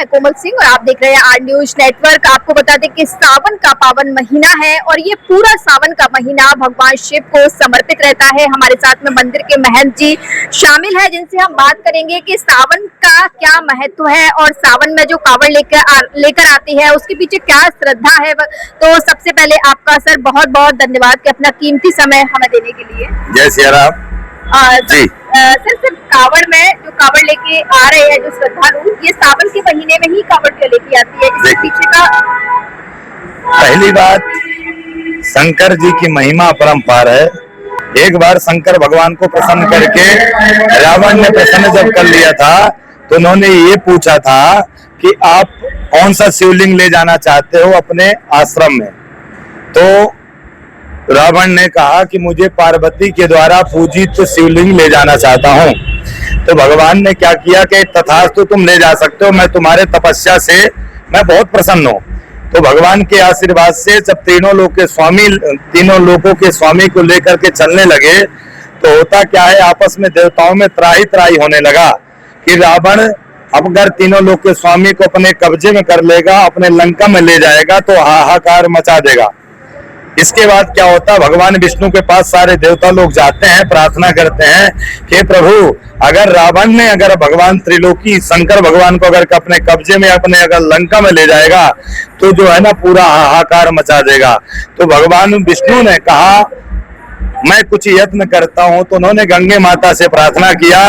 मैं कोमल सिंह और आप देख रहे हैं आर न्यूज नेटवर्क। आपको बता दें कि सावन का पावन महीना है और ये पूरा सावन का महीना भगवान शिव को समर्पित रहता है। हमारे साथ में मंदिर के महंत जी शामिल है, जिनसे हम बात करेंगे कि सावन का क्या महत्व है और सावन में जो कावड़ लेकर आती है उसके पीछे क्या श्रद्धा है। तो सबसे पहले आपका सर बहुत बहुत धन्यवाद कि अपना कीमती समय हमें देने के लिए। जय सिया राम जी। सर कावड़ में जो कावड़ लेके आ रहे हैं जो श्रद्धालु, ये सावन के महीने में ही कावड़ क्यों लेके आती है, इसके पीछे का? पहली बात, शंकर जी की महिमा अपरंपार है। एक बार शंकर भगवान को प्रसन्न करके रावण ने प्रसन्न जब कर लिया था तो उन्होंने ये पूछा था कि आप कौन सा शिवलिंग ले जाना चाहते हो अपने आश्रम में। तो रावण ने कहा कि मुझे पार्वती के द्वारा पूजित शिवलिंग ले जाना चाहता हूँ। तो भगवान ने क्या किया कि तथास्तु तुम ले जा सकते हो, मैं तुम्हारे तपस्या से मैं बहुत प्रसन्न हूँ। तो भगवान के आशीर्वाद से जब तीनों लोगों के स्वामी को लेकर के चलने लगे तो होता क्या है, आपस में देवताओं में त्राही त्राही होने लगा कि रावण अब अगर तीनों लोग के स्वामी को अपने कब्जे में कर लेगा, अपने लंका में ले जाएगा तो हाहाकार मचा देगा। इसके बाद क्या होता, भगवान विष्णु के पास सारे देवता लोग जाते हैं, प्रार्थना करते हैं कि प्रभु अगर रावण ने अगर भगवान त्रिलोकी शंकर भगवान को अगर अपने कब्जे में अपने अगर लंका में ले जाएगा तो जो है ना पूरा हाहाकार मचा देगा। तो भगवान विष्णु ने कहा मैं कुछ यत्न करता हूं। तो उन्होंने गंगे माता से प्रार्थना किया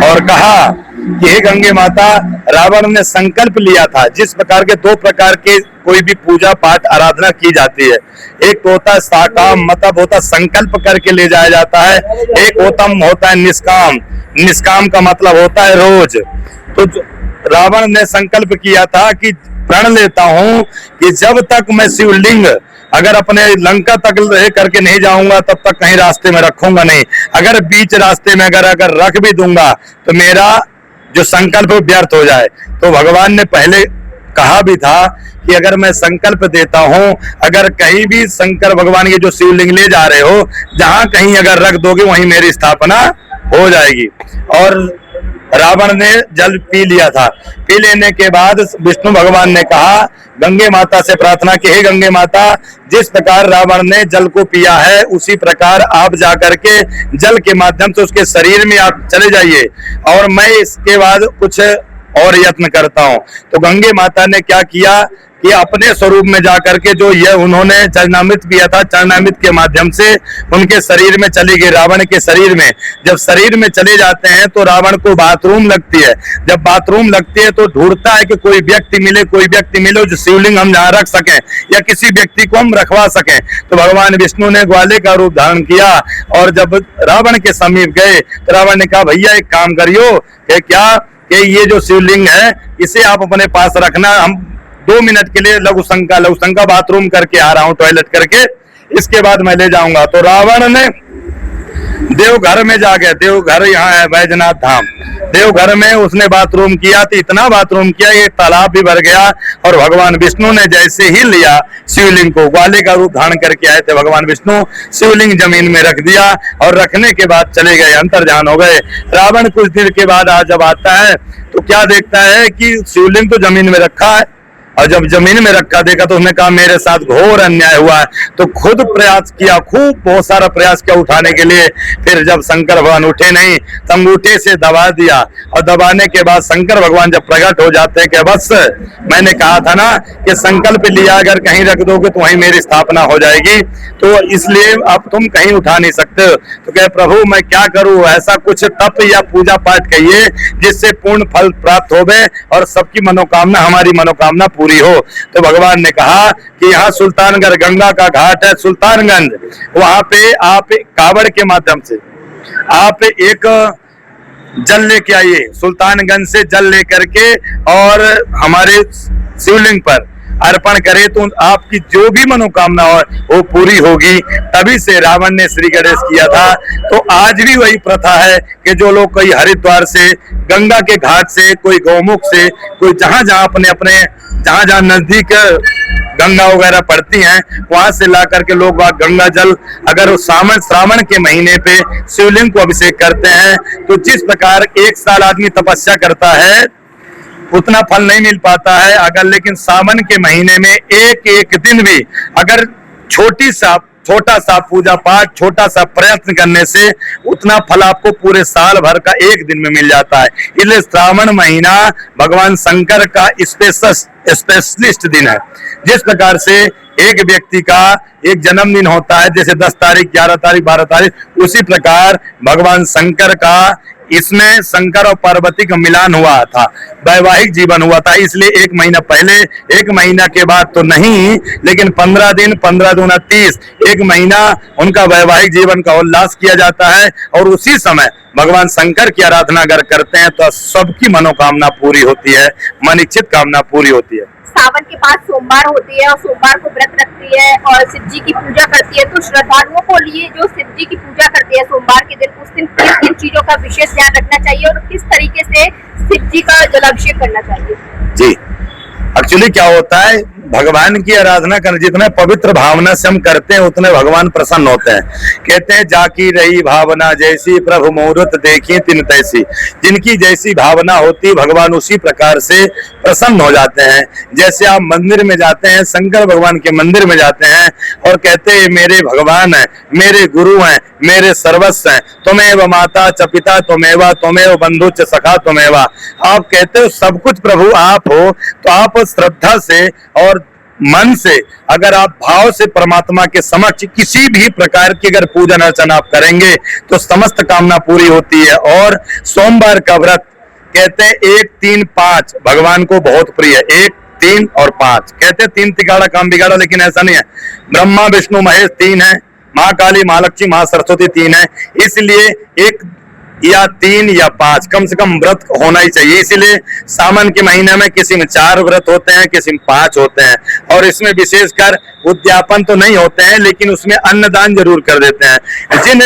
और कहा कि हे गंगे माता, रावण ने संकल्प लिया था, जिस प्रकार के दो प्रकार के कोई भी पूजा पाठ आराधना की जाती है, एक तो होता है साकाम, मतलब होता संकल्प करके ले जाया जाता है, एक होता है निष्काम। निष्काम का मतलब होता है रोज। तो रावण ने संकल्प किया था कि प्रण लेता हूं कि जब तक मैं शिवलिंग अगर अपने लंका तक करके नहीं जाऊंगा तब तक कहीं रास्ते में रखूंगा नहीं। अगर बीच रास्ते में अगर रख भी दूंगा तो मेरा जो संकल्प व्यर्थ हो जाए। तो भगवान ने पहले कहा भी था कि अगर मैं संकल्प देता हूं, अगर कहीं भी शंकर भगवान के जो शिवलिंग ले जा रहे हो, जहां कहीं अगर रख दोगे वहीं मेरी स्थापना हो जाएगी। और रावण ने जल पी लिया था। पी लेने के बाद विष्णु भगवान ने कहा गंगे माता से प्रार्थना की, हे गंगे माता, जिस प्रकार रावण ने जल को पिया है उसी प्रकार आप जाकर के जल के माध्यम से उसके शरीर में आप चले जाइए और मैं इसके बाद कुछ और यत्न करता हूं। तो गंगे माता ने क्या किया कि अपने स्वरूप में जाकर के जो ये उन्होंने चरणामृत पिया था, चरणामृत के माध्यम से उनके शरीर में चली गई, रावण के शरीर में। जब शरीर में चले जाते हैं तो रावण को बाथरूम लगती है। जब बाथरूम लगती है तो ढूंढता है कि कोई व्यक्ति मिले जो शिवलिंग हम जहाँ रख सकें या किसी व्यक्ति को हम रखवा सकें। तो भगवान विष्णु ने ग्वाले का रूप धारण किया और जब रावण के समीप गए तो रावण ने कहा भैया एक काम करियो कि ये जो शिवलिंग है इसे आप अपने पास रखना, हम 2 मिनट के लिए लघु शंका बाथरूम करके आ रहा हूं, टॉयलेट करके, इसके बाद मैं ले जाऊंगा। तो रावण ने देवघर में जाके, देवघर यहाँ है बैजनाथ धाम, देवघर में उसने बाथरूम किया तो इतना बाथरूम किया ये तालाब भी भर गया। और भगवान विष्णु ने जैसे ही लिया शिवलिंग को, ग्वाले का रूप धारण करके आए थे भगवान विष्णु, शिवलिंग जमीन में रख दिया और रखने के बाद चले गए, अंतर्धान हो गए। रावण कुछ देर के बाद आज जब आता है तो क्या देखता है कि शिवलिंग तो जमीन में रखा है, और जब जमीन में रखा देखा तो उसने कहा मेरे साथ घोर अन्याय हुआ है। तो खुद प्रयास किया, खूब बहुत सारा प्रयास किया उठाने के लिए। फिर जब शंकर भगवान उठे नहीं तो अंगूठे से दबा दिया और दबाने के बाद शंकर भगवान जब प्रकट हो जाते हैं कि बस मैंने कहा था ना कि संकल्प लिया अगर कहीं रख दोगे तो वहीं मेरी स्थापना हो जाएगी, तो इसलिए अब तुम कहीं उठा नहीं सकते। तो कहे प्रभु मैं क्या करूं, ऐसा कुछ तप या पूजा पाठ कहिए जिससे पूर्ण फल प्राप्त होवे और सबकी मनोकामना, हमारी मनोकामना पूरी हो। तो भगवान ने कहा कि यहाँ सुल्तानगंज गंगा का घाट है, सुल्तानगंज, वहां पे आप कावड़ के माध्यम से आप एक जल लेके आइए, सुल्तानगंज से जल लेकर के और हमारे शिवलिंग पर अर्पण करे तो आपकी जो भी मनोकामना हो वो पूरी होगी। तभी से रावण ने श्री गणेश किया था। तो आज भी वही प्रथा है कि जो लोग कोई हरिद्वार से, गंगा के घाट से, कोई गौमुख से, कोई जहां जहां नजदीक गंगा वगैरह पड़ती हैं वहां से ला करके लोग गंगा जल अगर श्रावण के महीने पे शिवलिंग को अभिषेक करते हैं तो जिस प्रकार 1 साल आदमी तपस्या करता है उतना फल नहीं मिल पाता है। अगर लेकिन सावन के महीने में एक एक दिन भी अगर छोटा सा पूजा पाठ, छोटा सा प्रयत्न करने से उतना फल आपको पूरे साल भर का एक दिन में मिल जाता है। इसलिए श्रावण महीना भगवान शंकर का स्पेशलिस्ट दिन है। जिस प्रकार से एक व्यक्ति का एक जन्मदिन होता है, जैसे 10 तारीख, 11 तारीख, 12 तारीख, उसी प्रकार भगवान शंकर का इसमें शंकर और पार्वती का मिलान हुआ था, वैवाहिक जीवन हुआ था। इसलिए एक महीना पहले, एक महीना के बाद तो नहीं, लेकिन 15 दिन, 15 दूना 30, एक महीना उनका वैवाहिक जीवन का उल्लास किया जाता है। और उसी समय भगवान शंकर की आराधना अगर करते हैं तो सबकी मनोकामना पूरी होती है, मन इच्छित कामना पूरी होती है। सावन के बाद सोमवार होती है और सोमवार को व्रत रखती है और शिव जी की पूजा करती है, तो श्रद्धालुओं को लिए जो शिव जी की पूजा करती है सोमवार के दिन, उस दिन किन किन चीजों का विशेष ध्यान रखना चाहिए और किस तरीके से शिव जी का जलाभिषेक करना चाहिए? जी, एक्चुअली क्या होता है, भगवान की आराधना करने जितने पवित्र भावना से हम करते हैं उतने भगवान प्रसन्न होते हैं। कहते हैं जाकी रही भावना जैसी प्रभु मुहूर्त देखी तिन तैसी। जिनकी जैसी भावना होती भगवान उसी प्रकार से प्रसन्न हो जाते हैं। जैसे आप मंदिर में जाते हैं, शंकर भगवान के मंदिर में जाते हैं और कहते हैं मेरे भगवान हैं, मेरे गुरु हैं, मेरे सर्वस्व हैं, तुमेव माता च पिता तुमेवा, तुमेव बंधु च सखा तुमेवा। आप कहते हो सब कुछ प्रभु आप हो, तो आप श्रद्धा से और मन से अगर आप भाव से परमात्मा के समक्ष किसी भी प्रकार की अगर पूजन अर्चना आप करेंगे तो समस्त कामना पूरी होती है। और सोमवार का व्रत कहते हैं 1, 3, 5 भगवान को बहुत प्रिय है। 1, 3 और 5 कहते हैं 3 तिगाड़ा काम बिगाड़ा, लेकिन ऐसा नहीं है। ब्रह्मा विष्णु महेश 3 है, माँ काली, माँ लक्ष्मी, माँ सरस्वती 3 है। इसलिए 1 या 3 या 5 कम से कम व्रत होना ही चाहिए। इसीलिए सावन के महीने में किसी में 4 व्रत होते हैं, किसी में 5 होते हैं। और इसमें विशेषकर उद्यापन तो नहीं होते हैं, लेकिन उसमें अन्नदान जरूर कर देते हैं। जिन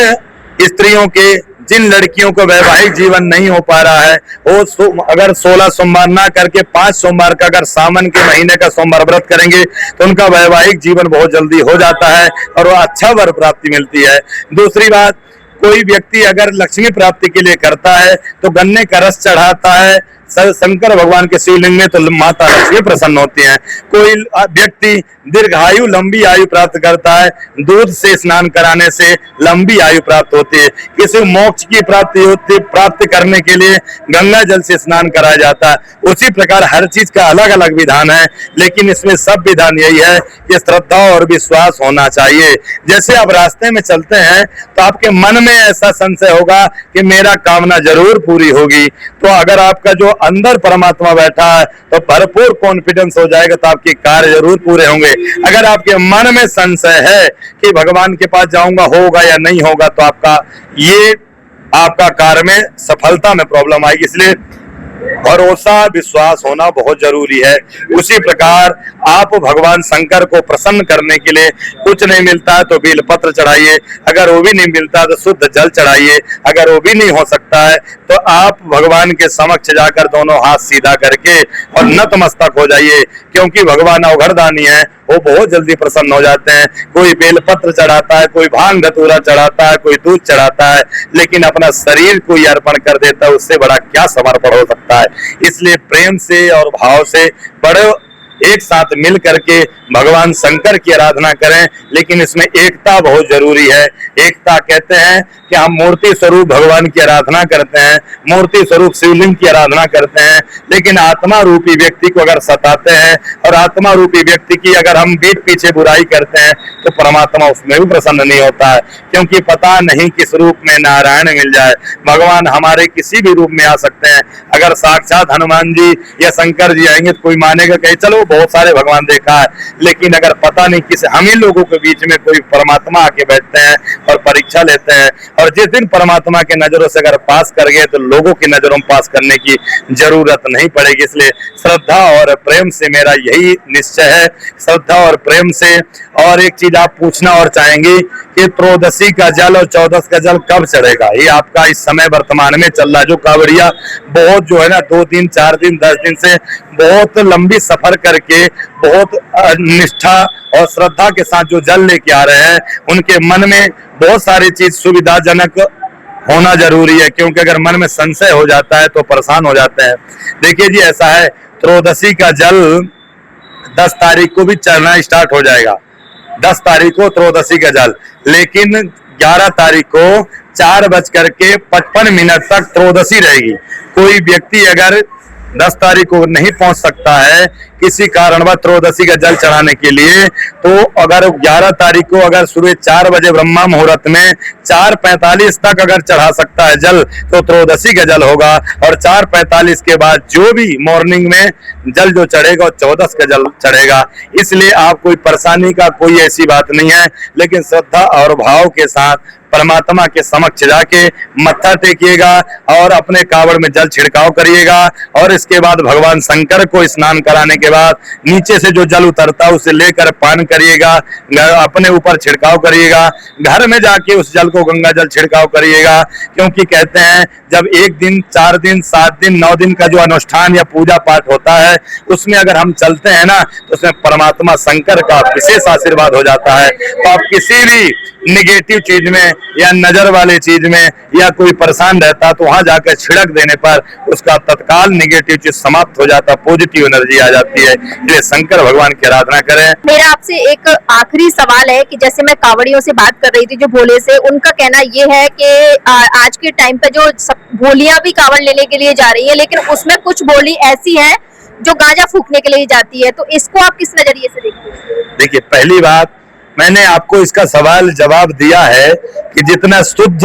स्त्रियों के, जिन लड़कियों को वैवाहिक जीवन नहीं हो पा रहा है, वो अगर 16 सोमवार ना करके 5 सोमवार का अगर सावन के महीने का सोमवार व्रत करेंगे तो उनका वैवाहिक जीवन बहुत जल्दी हो जाता है और वो अच्छा वर प्राप्ति मिलती है। दूसरी बात, कोई व्यक्ति अगर लक्ष्मी प्राप्ति के लिए करता है तो गन्ने का रस चढ़ाता है शंकर भगवान के शिवलिंग में तो माता लक्ष्मी प्रसन्न होती हैं। कोई व्यक्ति दीर्घायु, लंबी आयु प्राप्त करता है, दूध से स्नान कराने से लंबी आयु प्राप्त होती है। किसी मोक्ष की प्राप्ति करने के लिए गंगा जल से स्नान कराया जाता है। उसी प्रकार हर चीज का अलग अलग विधान है, लेकिन इसमें सब विधान यही है कि श्रद्धा और विश्वास होना चाहिए। जैसे आप रास्ते में चलते हैं तो आपके मन में ऐसा संशय होगा कि मेरा कामना जरूर पूरी होगी, तो अगर आपका जो अंदर परमात्मा बैठा है तो भरपूर कॉन्फिडेंस हो जाएगा, तो आपके कार्य जरूर पूरे होंगे। अगर आपके मन में संशय है कि भगवान के पास जाऊंगा, होगा या नहीं होगा, तो आपका कार्य में सफलता में प्रॉब्लम आएगी। इसलिए भरोसा, विश्वास होना बहुत जरूरी है। उसी प्रकार आप भगवान शंकर को प्रसन्न करने के लिए कुछ नहीं मिलता है तो बेलपत्र चढ़ाइए, अगर वो भी नहीं मिलता तो शुद्ध जल चढ़ाइए, अगर वो भी नहीं हो सकता है तो आप भगवान के समक्ष जाकर दोनों हाथ सीधा करके और नतमस्तक हो जाइए, क्योंकि भगवान अवघड़दानी है, वो बहुत जल्दी प्रसन्न हो जाते हैं। कोई बेलपत्र चढ़ाता है, कोई भांग धतूरा चढ़ाता है, कोई दूध चढ़ाता है, लेकिन अपना शरीर को ही अर्पण कर देता है, उससे बड़ा क्या समर्पण हो सकता है। इसलिए प्रेम से और भाव से बड़े एक साथ मिल करके भगवान शंकर की आराधना करें, लेकिन इसमें एकता बहुत जरूरी है। एकता कहते हैं कि हम मूर्ति स्वरूप भगवान की आराधना करते हैं, मूर्ति स्वरूप शिवलिंग की आराधना करते हैं, लेकिन आत्मा रूपी व्यक्ति को अगर सताते हैं और आत्मा रूपी व्यक्ति की अगर हम पीठ पीछे बुराई करते हैं तो परमात्मा उसमें भी प्रसन्न नहीं होता है, क्योंकि पता नहीं किस रूप में नारायण मिल जाए। भगवान हमारे किसी भी रूप में आ सकते हैं। अगर साक्षात हनुमान जी या शंकर जी आएंगे तो कोई मानेगा कि चलो बहुत सारे भगवान देखा है, लेकिन अगर पता नहीं किस हम ही लोगों के बीच में कोई परमात्मा आके बैठते हैं और परीक्षा लेते हैं, और जिस दिन परमात्मा के नजरों से अगर पास कर गए तो लोगों की नजरों में पास करने की जरूरत नहीं पड़ेगी। इसलिए श्रद्धा और प्रेम से मेरा यही निश्चय है, श्रद्धा और प्रेम से। और एक चीज आप पूछना और चाहेंगे कि त्रयोदशी का जल और 14 का जल कब चढ़ेगा? ये आपका इस समय वर्तमान में चल रहा है। जो कांवड़िया बहुत जो है ना 2 दिन 4 दिन 10 दिन से बहुत लंबी सफर करके बहुत निष्ठा और श्रद्धा के साथ जो जल लेके आ रहे हैं, उनके मन में बहुत सारी चीज सुविधाजनक होना जरूरी है, क्योंकि अगर मन में संशय हो जाता है तो परेशान हो जाते हैं। देखिए जी, ऐसा है, त्रयोदशी का जल 10 तारीख को भी चढ़ना स्टार्ट हो जाएगा। 10 तारीख को त्रयोदशी का जल, लेकिन 11 तारीख को 4:55 तक त्रयोदशी रहेगी। कोई व्यक्ति अगर 10 तारीख को नहीं पहुंच सकता है किसी कारणवश त्रयोदशी का जल चढ़ाने के लिए, तो अगर 11 तारीख को अगर सुबह 4 बजे ब्रह्मा मुहूर्त में 4:45 तक अगर चढ़ा सकता है जल, तो त्रयोदशी का जल होगा। और 4:45 के बाद जो भी मॉर्निंग में जल जो चढ़ेगा वो 14 का जल चढ़ेगा। इसलिए आप कोई परेशानी का कोई ऐसी बात नहीं है, लेकिन श्रद्धा और भाव के साथ परमात्मा के समक्ष जाके मत्था टेकिएगा और अपने कावड़ में जल छिड़काव करिएगा। और इसके बाद भगवान शंकर को स्नान कराने के बाद नीचे से जो जल उतरता है उसे लेकर पान करिएगा, अपने ऊपर छिड़काव करिएगा। घर में जाके उस जल को गंगा जल छिड़काव करिएगा, क्योंकि कहते हैं जब 1 दिन 4 दिन 7 दिन 9 दिन का जो अनुष्ठान या पूजा पाठ होता है उसमें अगर हम चलते हैं ना, तो उसमें परमात्मा शंकर का विशेष आशीर्वाद हो जाता है। तो आप किसी भी निगेटिव चीज में या नजर वाले चीज में या कोई परेशान रहता तो वहां जाकर छिड़क देने पर उसका तत्काल निगेटिव चीज समाप्त हो जाता, पॉजिटिव एनर्जी आ जाती है। इसलिए शंकर भगवान की आराधना करें। मेरा आपसे एक आखिरी सवाल है कि जैसे मैं कावड़ियों से बात कर रही थी जो भोले से, उनका कहना ये है कि आज के टाइम पे जो भोलियां भी कावड़ लेने के लिए जा रही है, लेकिन उसमें कुछ भोली ऐसी है जो गांजा फूकने के लिए जाती है, तो इसको आप किस नजरिए से देखते हैं? देखिए, पहली बात, मैंने आपको इसका सवाल जवाब दिया है कि जितना शुद्ध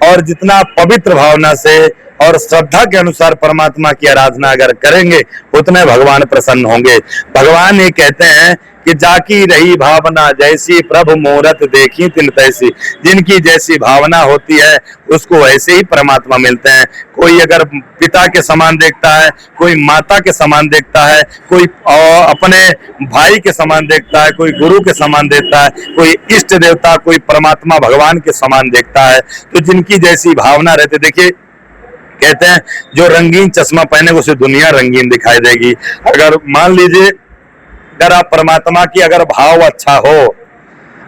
और जितना पवित्र भावना से और श्रद्धा के अनुसार परमात्मा की आराधना अगर करेंगे उतने भगवान प्रसन्न होंगे। भगवान ये कहते हैं कि जाकी रही भावना जैसी प्रभु मूरत देखी तिन तैसी। जिनकी जैसी भावना होती है उसको वैसे ही परमात्मा मिलते हैं। कोई अगर पिता के समान देखता है, कोई माता के समान देखता है, कोई अपने भाई के समान देखता है, कोई गुरु के समान देखता है, कोई इष्ट देवता, कोई परमात्मा भगवान के समान देखता है। तो जिनकी जैसी भावना रहती, देखिए कहते हैं जो रंगीन चश्मा पहने उसे दुनिया रंगीन दिखाई देगी। अगर मान लीजिए अगर आप परमात्मा की अगर भाव अच्छा हो,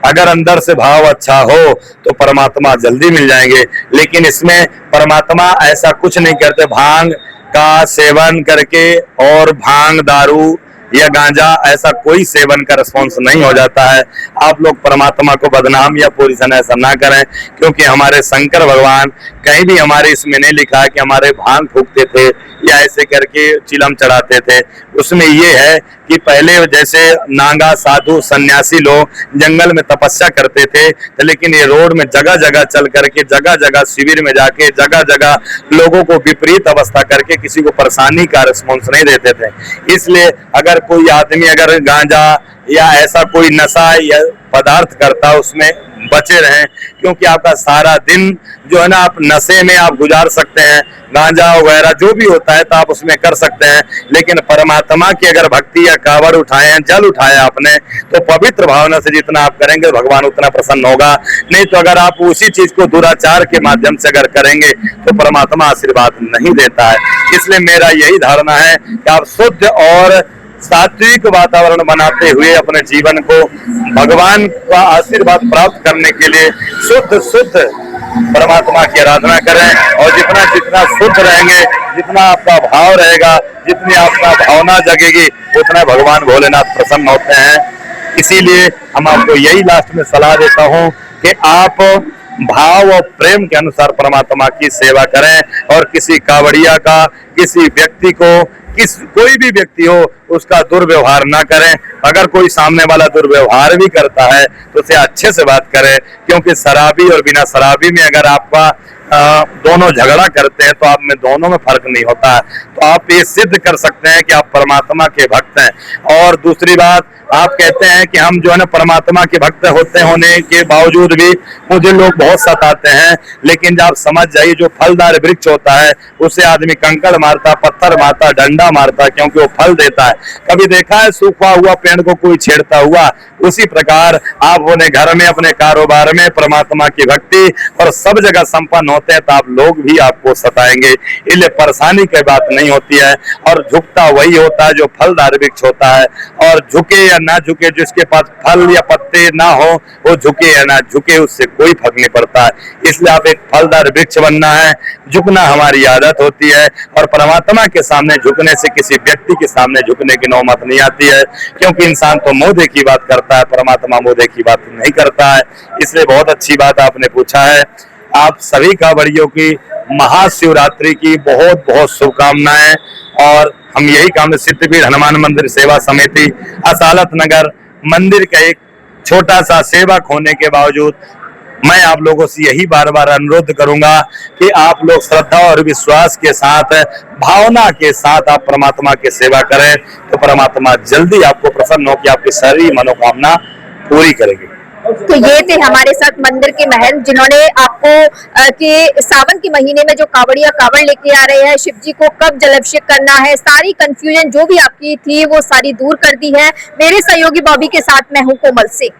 अगर अंदर से भाव अच्छा हो तो परमात्मा जल्दी मिल जाएंगे। लेकिन इसमें परमात्मा ऐसा कुछ नहीं करते। भांग का सेवन करके और भांग दारू या गांजा ऐसा कोई सेवन का रिस्पॉन्स नहीं हो जाता है। आप लोग परमात्मा को बदनाम या पोजीशन ऐसा ना करें, क्योंकि हमारे शंकर भगवान कहीं भी हमारे इसमें नहीं लिखा है कि हमारे भांग फूकते थे या ऐसे करके चिलम चढ़ाते थे। उसमें ये है कि पहले जैसे नागा साधु सन्यासी लोग जंगल में तपस्या करते थे, तो लेकिन ये रोड में जगह जगह चल करके, जगह जगह शिविर में जाके, जगह जगह लोगों को विपरीत अवस्था करके किसी को परेशानी का रिस्पॉन्स नहीं देते थे। इसलिए अगर कोई आदमी अगर गांजा या ऐसा कोई नशा या पदार्थ करता उसमें बचे रहें, क्योंकि आपका सारा दिन जो है ना आप नशे में आप गुजार सकते हैं। गांजा वगैरह जो भी होता है तो आप उसमें कर सकते हैं, लेकिन परमात्मा की अगर भक्ति या कावड़ उठाए हैं, जल उठाया आपने, तो पवित्र भावना से जितना आप करेंगे भगवान उतना प्रसन्न होगा। नहीं तो अगर आप उसी चीज को दुराचार के माध्यम से अगर करेंगे तो परमात्मा आशीर्वाद नहीं देता है। इसलिए मेरा यही धारणा है कि आप शुद्ध और सात्विक वातावरण बनाते हुए अपने जीवन को भगवान का आशीर्वाद प्राप्त करने के लिए शुद्ध परमात्मा की आराधना करें। और जितना जितना शुद्ध रहेंगे, जितना आपका भाव रहेगा, जितनी आपका भावना जगेगी, उतना भगवान भोलेनाथ प्रसन्न होते हैं। इसीलिए हम आपको यही लास्ट में सलाह देता हूँ कि आप भाव और प्रेम के अनुसार परमात्मा की सेवा करें और किसी कावड़िया का, किसी व्यक्ति को, कोई भी व्यक्ति हो उसका दुर्व्यवहार ना करें। अगर कोई सामने वाला दुर्व्यवहार भी करता है तो उसे अच्छे से बात करें, क्योंकि शराबी और बिना शराबी में अगर आपका दोनों झगड़ा करते हैं तो आप में दोनों में फर्क नहीं होता है। तो आप ये सिद्ध कर सकते हैं कि आप परमात्मा के भक्त हैं। और दूसरी बात, आप कहते हैं कि हम जो है ना परमात्मा के भक्त होने के बावजूद भी मुझे लोग बहुत सताते हैं, लेकिन जब आप समझ जाइए जो फलदार वृक्ष होता है उसे आदमी कंकड़ मारता, पत्थर मारता, डंडा मारता, क्योंकि वो फल देता है। कभी देखा है सूखा हुआ पेड़ को कोई छेड़ता हुआ? उसी प्रकार आप अपने घर में, अपने कारोबार में परमात्मा की भक्ति और सब जगह संपन्न होते हैं तो आप लोग भी आपको सताएंगे। इसलिए परेशानी की बात नहीं होती है। और झुकता वही होता है जो फलदार वृक्ष होता है, और झुके या ना झुके, जिसके पास फल या पत्ते ना हो वो झुके या ना झुके, उससे कोई फर्क नहीं पड़ता है। इसलिए आप एक फलदार वृक्ष बनना है, झुकना हमारी आदत होती है। और परमात्मा के सामने झुकने से किसी व्यक्ति के सामने झुकने की नौबत नहीं आती है, क्योंकि इंसान तो मुंह देखी बात करता है, परमात्मा मुंह देखी बात नहीं करता है। इसलिए बहुत अच्छी बात आपने पूछा है। आप सभी कांवड़ियों की महाशिवरात्रि की बहुत बहुत शुभकामनाएं। और हम यही काम सिद्धपीठ हनुमान मंदिर सेवा समिति असालत नगर मंदिर का एक छोटा सा सेवक होने के बावजूद मैं आप लोगों से यही बार बार अनुरोध करूंगा कि आप लोग श्रद्धा और विश्वास के साथ, भावना के साथ आप परमात्मा की सेवा करें, तो परमात्मा जल्दी आपको प्रसन्न हो कि आपकी सारी मनोकामना पूरी करेंगे। तो ये थे हमारे साथ मंदिर के महंत, जिन्होंने आपको कि सावन के महीने में जो कांवड़िया कांवड़ लेके आ रहे हैं, शिव जी को कब जलाभिषेक करना है, सारी कंफ्यूजन जो भी आपकी थी वो सारी दूर कर दी है। मेरे सहयोगी बॉबी के साथ मैं हूं कोमल सिंह।